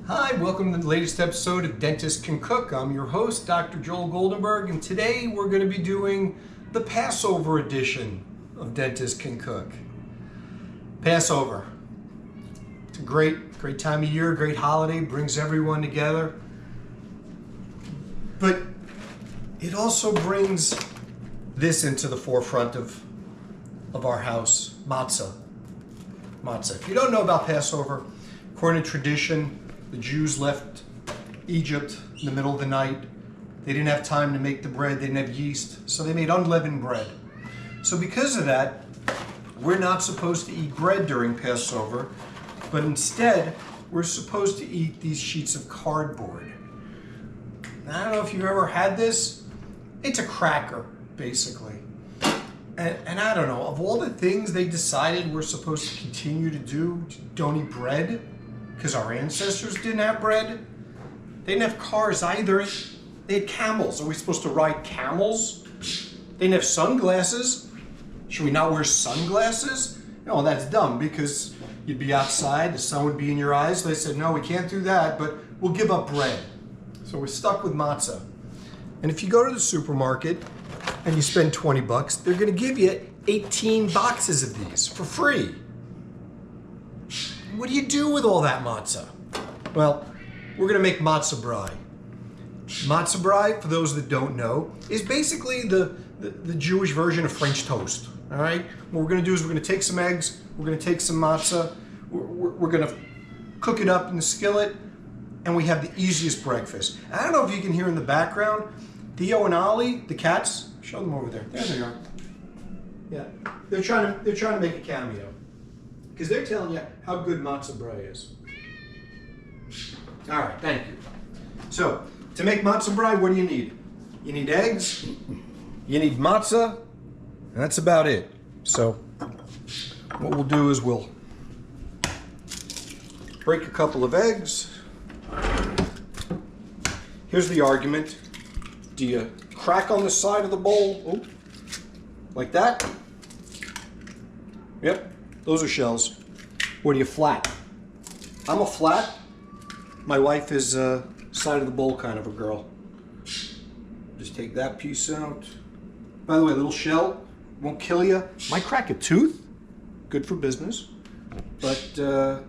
Hi, welcome to the latest episode of Dentist Can Cook. I'm your host, Dr. Joel Goldenberg, and today we're going to be doing the Passover edition of Dentist Can Cook. Passover. It's a great time of year, great holiday, brings everyone together. But it also brings this into the forefront of our house, matzah. Matzah. If you don't know about Passover, according to tradition, the Jews left Egypt in the middle of the night. They didn't have time to make the bread. They didn't have yeast, so they made unleavened bread. So because of that, we're not supposed to eat bread during Passover, but instead, we're supposed to eat these sheets of cardboard. I don't know if you've ever had this. It's a cracker, basically. And I don't know, of all the things they decided we're supposed to continue to do, don't eat bread, because our ancestors didn't have bread. They didn't have cars either. They had camels. Are we supposed to ride camels? They didn't have sunglasses. Should we not wear sunglasses? No, that's dumb, because you'd be outside, the sun would be in your eyes. They said, no, we can't do that, but we'll give up bread. So we're stuck with matzah. And if you go to the supermarket and you spend $20, they're going to give you 18 boxes of these for free. What do you do with all that matzah? Well, we're going to make matzah brei. Matzah brei, for those that don't know, is basically the Jewish version of French toast. All right? What we're going to do is we're going to take some eggs, we're going to take some matzah, we're going to cook it up in the skillet, and we have the easiest breakfast. I don't know if you can hear in the background, Theo and Ollie, the cats, show them over there. There they are. Yeah, they're trying to make a cameo. Because they're telling you how good matzah brei is. All right, thank you. So, to make matzah brei, what do you need? You need eggs, you need matzah, and that's about it. So, what we'll do is we'll break a couple of eggs. Here's the argument. Do you crack on the side of the bowl? Oh, like that? Yep. Those are shells. Or do you flat? I'm a flat. My wife is a side of the bowl kind of a girl. Just take that piece out. By the way, a little shell won't kill you. Might crack a tooth. Good for business. But a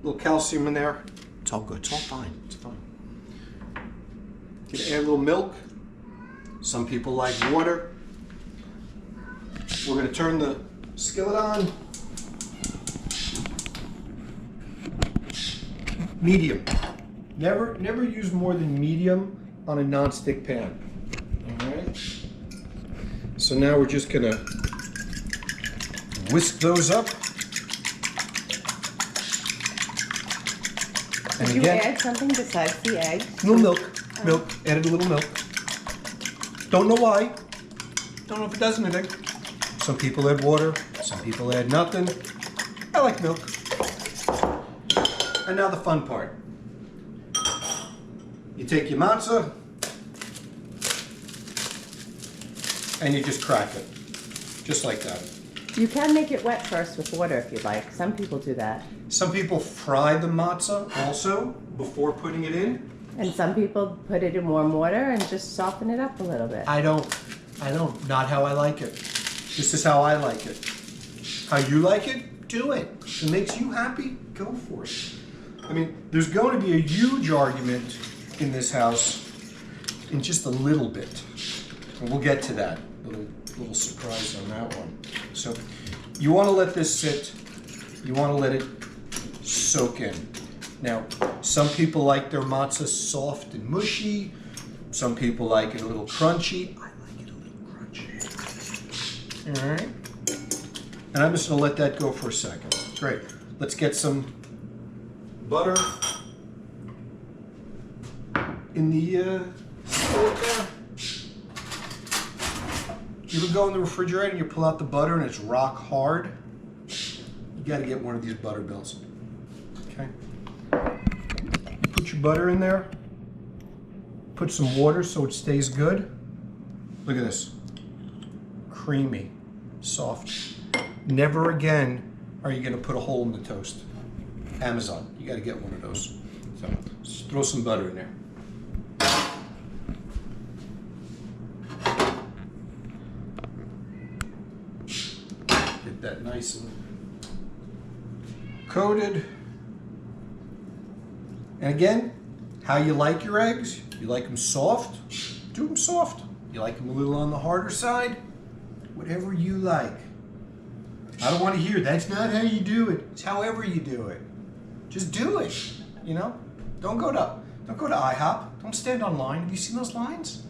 little calcium in there. It's all good. It's all fine. It's fine. Gonna add a little milk. Some people like water. We're gonna turn the skillet on. Medium. Never use more than medium on a non-stick pan. All right. So now we're just gonna whisk those up. And Did you add something besides the eggs? Little milk. Milk. Added a little milk. Don't know why. Don't know if it does anything. Some people add water. Some people add nothing. I like milk. And now the fun part. You take your matzah and you just crack it. Just like that. You can make it wet first with water if you'd like. Some people do that. Some people fry the matzah also before putting it in. And some people put it in warm water and just soften it up a little bit. I don't, not how I like it. This is how I like it. How you like it, do it. If it makes you happy, go for it. I mean, there's going to be a huge argument in this house in just a little bit. And we'll get to that. Little surprise on that one. So you want to let this sit. You want to let it soak in. Now, some people like their matzah soft and mushy. Some people like it a little crunchy. I like it a little crunchy. All right. And I'm just going to let that go for a second. Great. Let's get some butter in the skillet there. You ever go in the refrigerator and you pull out the butter and it's rock hard? You got to get one of these butter belts. Okay. Put your butter in there. Put some water so it stays good. Look at this. Creamy, soft. Never again are you going to put a hole in the toast. Amazon, you got to get one of those. So just throw some butter in there. Get that nice and coated. And again, how you like your eggs. You like them soft? Do them soft. You like them a little on the harder side? Whatever you like. I don't want to hear that's not how you do it. It's however you do it. Just do it. You know? Don't go to IHOP. Don't stand online. Have you seen those lines?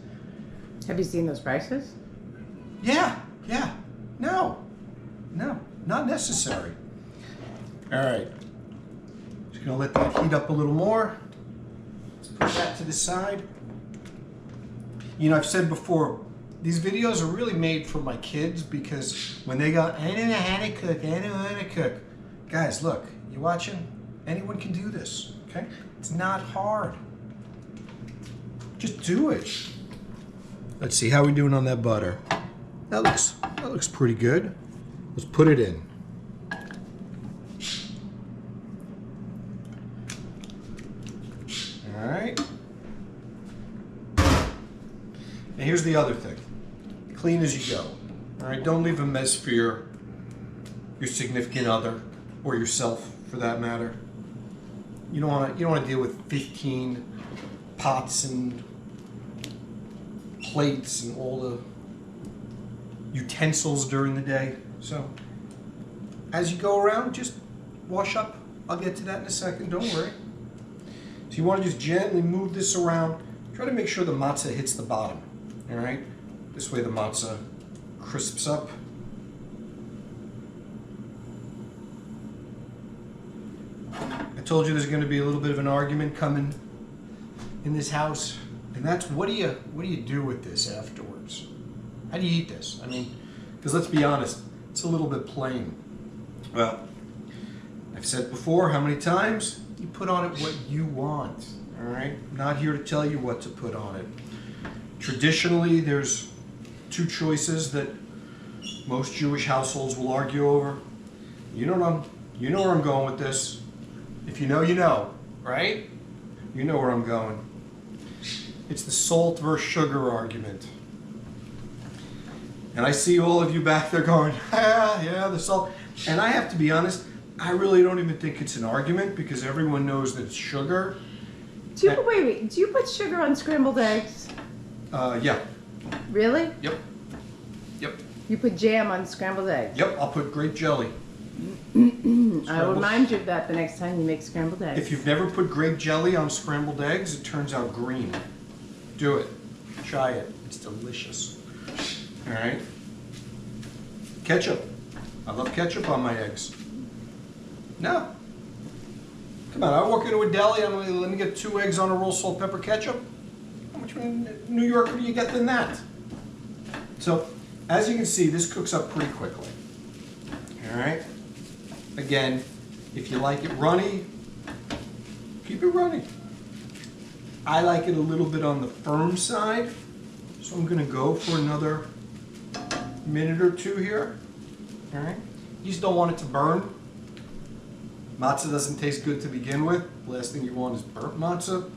Have you seen those prices? Yeah. No, not necessary. All right. Just gonna let that heat up a little more. Let's put that to the side. You know, I've said before, these videos are really made for my kids because when they go, I don't know how to cook, I don't know how to cook. Guys, look, you watching? Anyone can do this, okay? It's not hard. Just do it. Let's see, how are we doing on that butter? That looks pretty good. Let's put it in. All right. And here's the other thing. Clean as you go. All right, don't leave a mess for your significant other or yourself for that matter. You don't want to deal with 15 pots and plates and all the utensils during the day. So as you go around, just wash up. I'll get to that in a second, don't worry. So you want to just gently move this around. Try to make sure the matzah hits the bottom, all right? This way the matzah crisps up. I told you there's going to be a little bit of an argument coming in this house, and that's what do you do with this afterwards? How do you eat this? I mean, because let's be honest, it's a little bit plain. Well, I've said before, how many times? You put on it what you want, all right? I'm not here to tell you what to put on it. Traditionally, there's two choices that most Jewish households will argue over. You know where I'm going with this. If you know, you know, right? You know where I'm going. It's the salt versus sugar argument. And I see all of you back there going, yeah, the salt. And I have to be honest, I really don't even think it's an argument because everyone knows that it's sugar. Wait, do you put sugar on scrambled eggs? Yeah. Really? Yep. You put jam on scrambled eggs? Yep, I'll put grape jelly. I'll remind you of that the next time you make scrambled eggs. If you've never put grape jelly on scrambled eggs, it turns out green. Do it. Try it. It's delicious. All right. Ketchup. I love ketchup on my eggs. No. Come on, I walk into a deli, let me get 2 eggs on a roll, salt, pepper, ketchup. How much New Yorker do you get than that? So, as you can see, this cooks up pretty quickly. All right. Again, if you like it runny, keep it runny. I like it a little bit on the firm side, so I'm going to go for another minute or 2 here. All right. You just don't want it to burn. Matzah doesn't taste good to begin with. Last thing you want is burnt matzah.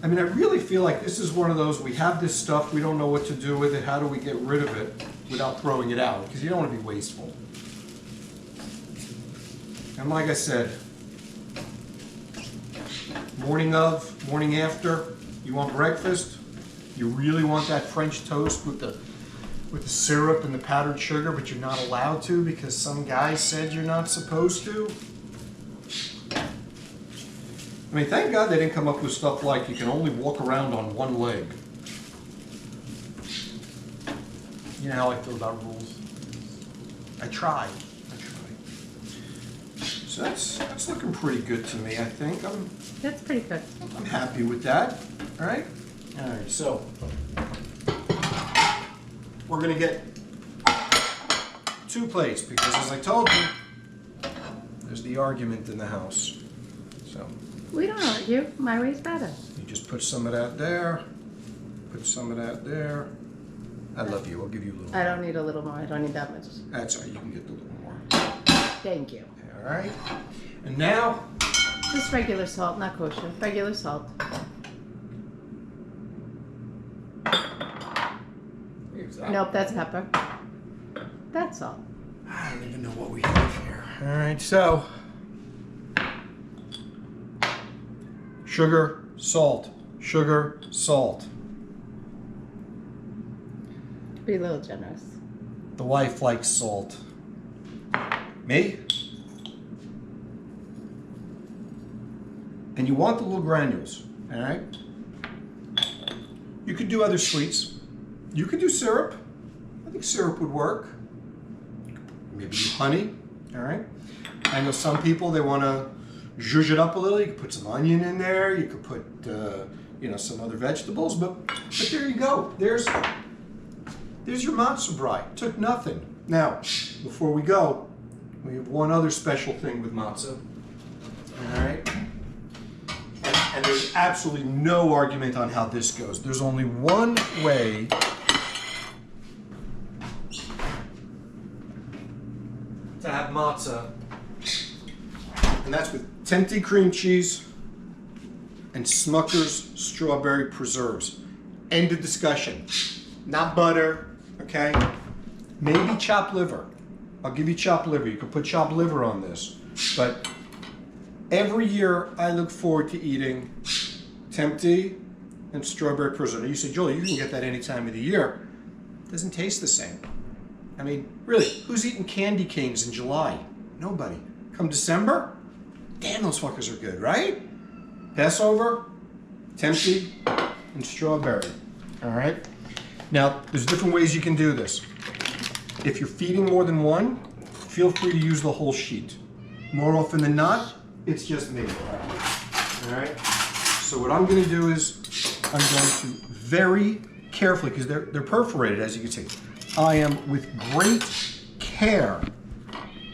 I mean, I really feel like this is one of those, we have this stuff, we don't know what to do with it, how do we get rid of it without throwing it out? Because you don't want to be wasteful. And like I said, morning of, morning after, you want breakfast, you really want that French toast with the syrup and the powdered sugar, but you're not allowed to because some guy said you're not supposed to. I mean, thank God they didn't come up with stuff like you can only walk around on one leg. You know how I feel about rules. I try. So that's looking pretty good to me, I think. That's pretty good. I'm happy with that. All right? All right, so we're going to get 2 plates because, as I told you, there's the argument in the house. So We don't argue. My way's better. you just put some of that there, put some of that there. I love you. I'll give you a little I more. don't need a little more. I don't need that much. That's all right. You can get a little more. Thank you. All right. And now Just regular salt, not kosher. Regular salt. Nope, that's pepper. That's salt. I don't even know what we have here. All right, so sugar, salt, sugar, salt. Be a little generous. The wife likes salt. Me? And you want the little granules, all right? You could do other sweets. You could do syrup. I think syrup would work. Maybe do honey, all right? I know some people, they want to zhuzh it up a little. You could put some onion in there. You could put, some other vegetables. But there you go. There's your matzah brei. Took nothing. Now, before we go, we have one other special thing with matzah, all right? And there's absolutely no argument on how this goes. There's only one way to have matzah, and that's with tempeh cream cheese and Smucker's strawberry preserves. End of discussion. Not butter, okay? Maybe chopped liver. I'll give you chopped liver. You can put chopped liver on this. But every year I look forward to eating tempeh and strawberry preserve. And you say, Julie, you can get that any time of the year. It doesn't taste the same. I mean, really, who's eating candy canes in July? Nobody. Come December, damn, those fuckers are good, right? Passover, tempeh, and strawberry. All right? Now, there's different ways you can do this. If you're feeding more than one, feel free to use the whole sheet. More often than not, it's just me. All right? So what I'm going to do is I'm going to very carefully, because they're perforated, as you can see. I am with great care,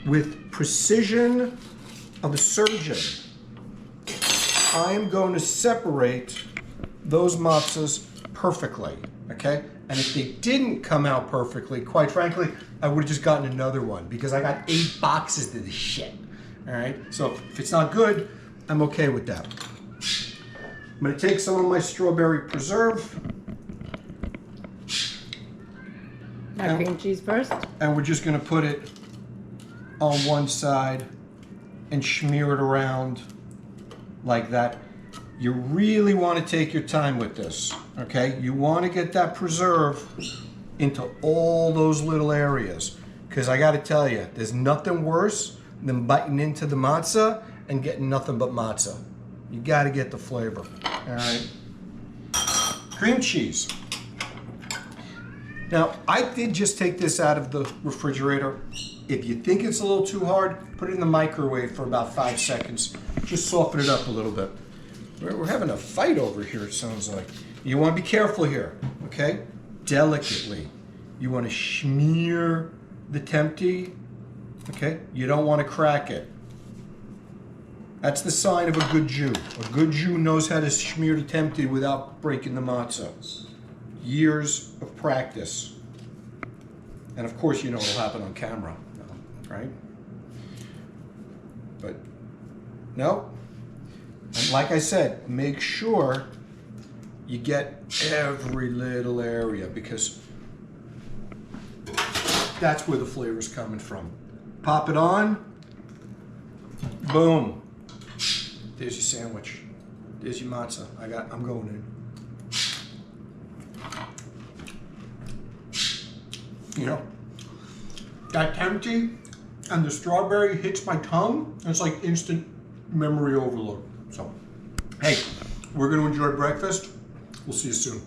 with precision of a surgeon, I am going to separate those matzahs perfectly, okay? And if they didn't come out perfectly, quite frankly, I would have just gotten another one because I got 8 boxes of this shit, all right? So if it's not good, I'm okay with that. I'm gonna take some of my strawberry preserve. Cream cheese first. And we're just gonna put it on one side and smear it around like that. You really want to take your time with this, okay? You want to get that preserve into all those little areas, because I got to tell you, there's nothing worse than biting into the matzah and getting nothing but matzah. You got to get the flavor, all right? Cream cheese. Now, I did just take this out of the refrigerator. If you think it's a little too hard, put it in the microwave for about 5 seconds. Just soften it up a little bit. We're having a fight over here, it sounds like. You want to be careful here, okay? Delicately. You want to smear the tempeh, okay? You don't want to crack it. That's the sign of a good Jew. A good Jew knows how to smear the tempeh without breaking the matzah. Years of practice. And of course, you know it'll happen on camera, right? But, no. And like I said, make sure you get every little area, because that's where the flavor's coming from. Pop it on, boom. There's your sandwich. There's your matzah. I'm going in. You know, that tempeh and the strawberry hits my tongue, and it's like instant memory overload. So, hey, we're going to enjoy breakfast. We'll see you soon.